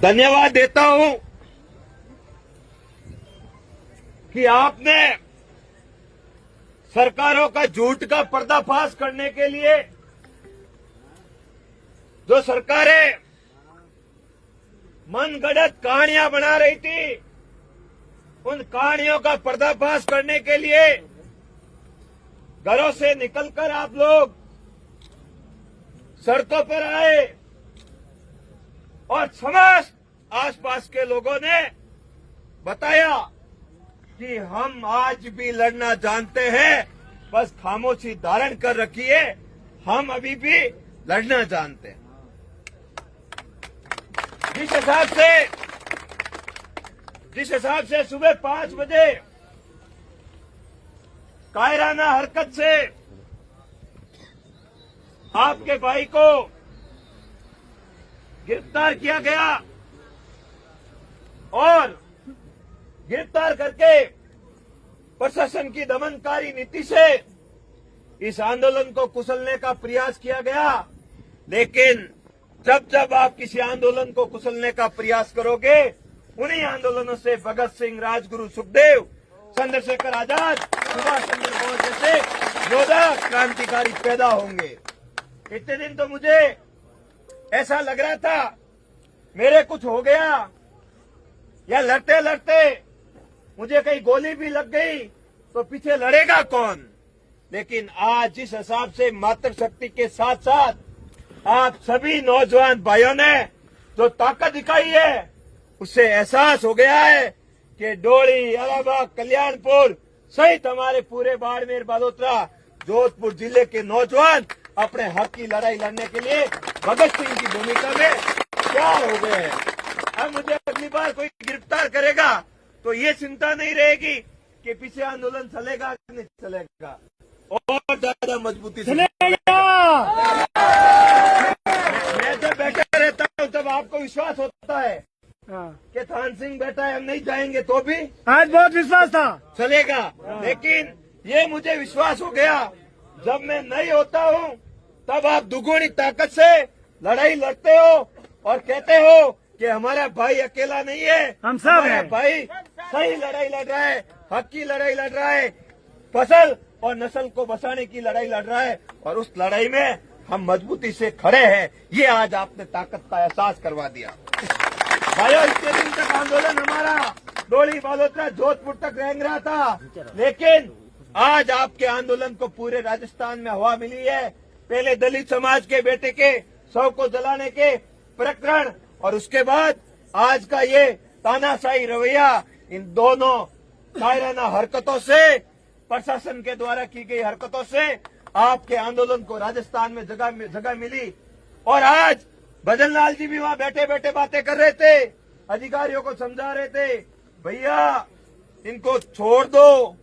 धन्यवाद देता हूं कि आपने सरकारों का झूठ का पर्दाफाश करने के लिए जो सरकारें मनगढ़ंत कहानियां बना रही थी, उन कहानियों का पर्दाफाश करने के लिए घरों से निकलकर आप लोग सड़कों पर आए और समस्त आसपास के लोगों ने बताया कि हम आज भी लड़ना जानते हैं, बस खामोशी धारण कर रखिए, हम अभी भी लड़ना जानते हैं। जिस हिसाब से सुबह 5 बजे कायराना हरकत से आपके भाई को गिरफ्तार किया गया और गिरफ्तार करके प्रशासन की दमनकारी नीति से इस आंदोलन को कुचलने का प्रयास किया गया। लेकिन जब जब आप किसी आंदोलन को कुचलने का प्रयास करोगे, उन्हीं आंदोलनों से भगत सिंह, राजगुरु, सुखदेव, चंद्रशेखर आजाद, सुभाष चंद्र बोस जैसे योद्धा क्रांतिकारी पैदा होंगे। इतने दिन तो मुझे ऐसा लग रहा था मेरे कुछ हो गया या लड़ते लड़ते मुझे कहीं गोली भी लग गई तो पीछे लड़ेगा कौन। लेकिन आज जिस हिसाब से मातृशक्ति के साथ साथ आप सभी नौजवान भाइयों ने जो ताकत दिखाई है, उससे एहसास हो गया है कि डोली, इलाहाबाद, कल्याणपुर सहित हमारे पूरे बाड़मेर, बालोतरा, जोधपुर जिले के नौजवान अपने हक की लड़ाई लड़ने के लिए भगत सिंह की भूमिका में तैयार हो गए हैं। अब मुझे अगली बार कोई गिरफ्तार करेगा तो ये चिंता नहीं रहेगी कि पीछे आंदोलन चलेगा कि नहीं चलेगा, और ज्यादा मजबूती से चलेगा। मैं जब बैठा रहता हूँ तब आपको विश्वास होता है कि थान सिंह बैठा है, हम नहीं जाएंगे, तो भी आज बहुत विश्वास था चलेगा। लेकिन ये मुझे विश्वास हो गया, जब मैं नहीं होता हूँ तब आप दुगुनी ताकत से लड़ाई लड़ते हो और कहते हो कि हमारा भाई अकेला नहीं है, हम सब हमारा हैं। भाई सही लड़ाई लड़ रहा है, हक की लड़ाई लड़ रहा है, फसल और नस्ल को बचाने की लड़ाई लड़ रहा है, और उस लड़ाई में हम मजबूती से खड़े हैं। ये आज आपने ताकत का एहसास करवा दिया। भाइयों, इतने दिन तक आंदोलन हमारा डोली, बालोतरा, जोधपुर तक रेंग रहा था, लेकिन आज आपके आंदोलन को पूरे राजस्थान में हवा मिली है। पहले दलित समाज के बेटे के शव को जलाने के प्रकरण, और उसके बाद आज का ये तानाशाही रवैया, इन दोनों कायराना हरकतों से, प्रशासन के द्वारा की गई हरकतों से आपके आंदोलन को राजस्थान में जगह मिली। और आज भजन लाल जी भी वहां बैठे बैठे बातें कर रहे थे, अधिकारियों को समझा रहे थे, भैया इनको छोड़ दो,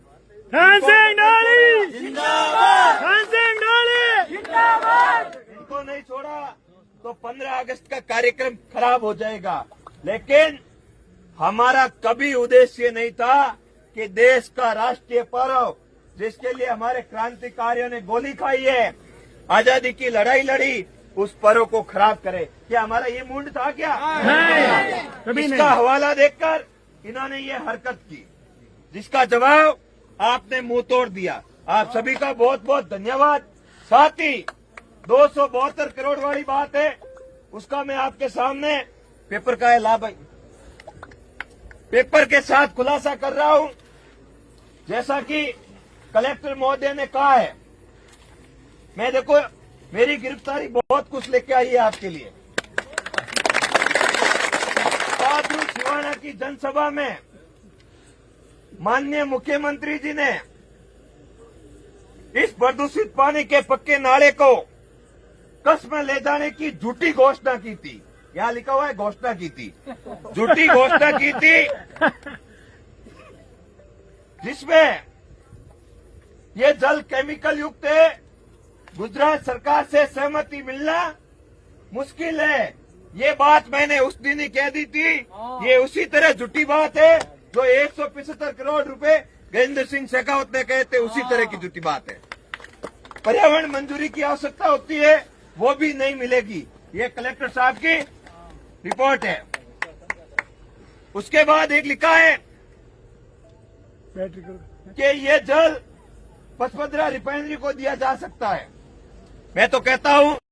थान सिंह डाली जिंदाबाद, थान सिंह डाली जिंदाबाद। इनको नहीं छोड़ा तो 15 अगस्त का कार्यक्रम खराब हो जाएगा। लेकिन हमारा कभी उद्देश्य नहीं था कि देश का राष्ट्रीय पर्व, जिसके लिए हमारे क्रांतिकारियों ने गोली खाई है, आजादी की लड़ाई लड़ी, उस पर्व को खराब करे। क्या हमारा ये मूड था क्या? नहीं, कभी इसका नहीं। हवाला देकर इन्होंने ये हरकत की, जिसका जवाब आपने मुंह तोड़ दिया। आप सभी का बहुत बहुत धन्यवाद। साथ ही 272 करोड़ वाली बात है, उसका मैं आपके सामने पेपर का लाभ पेपर के साथ खुलासा कर रहा हूं। जैसा कि कलेक्टर महोदय ने कहा है, मैं देखो मेरी गिरफ्तारी बहुत कुछ लेके आई है आपके लिए। बहादुर सिवाना की जनसभा में माननीय मुख्यमंत्री जी ने इस प्रदूषित पानी के पक्के नाले को कस्म में ले जाने की झूठी घोषणा की थी। यहां लिखा हुआ है घोषणा की थी, झूठी घोषणा की थी, जिसमें ये जल केमिकल युक्त है। गुजरात सरकार से सहमति मिलना मुश्किल है, ये बात मैंने उस दिन ही कह दी थी। ये उसी तरह झूठी बात है जो 175 करोड़ रुपए गजेंद्र सिंह शेखावत ने कहे थे, उसी तरह की झूठी बात है। पर्यावरण मंजूरी की आवश्यकता होती है, वो भी नहीं मिलेगी। ये कलेक्टर साहब की रिपोर्ट है। उसके बाद एक लिखा है बैटरी करो। कि ये जल पचपदरा रिफाइनरी को दिया जा सकता है। मैं तो कहता हूं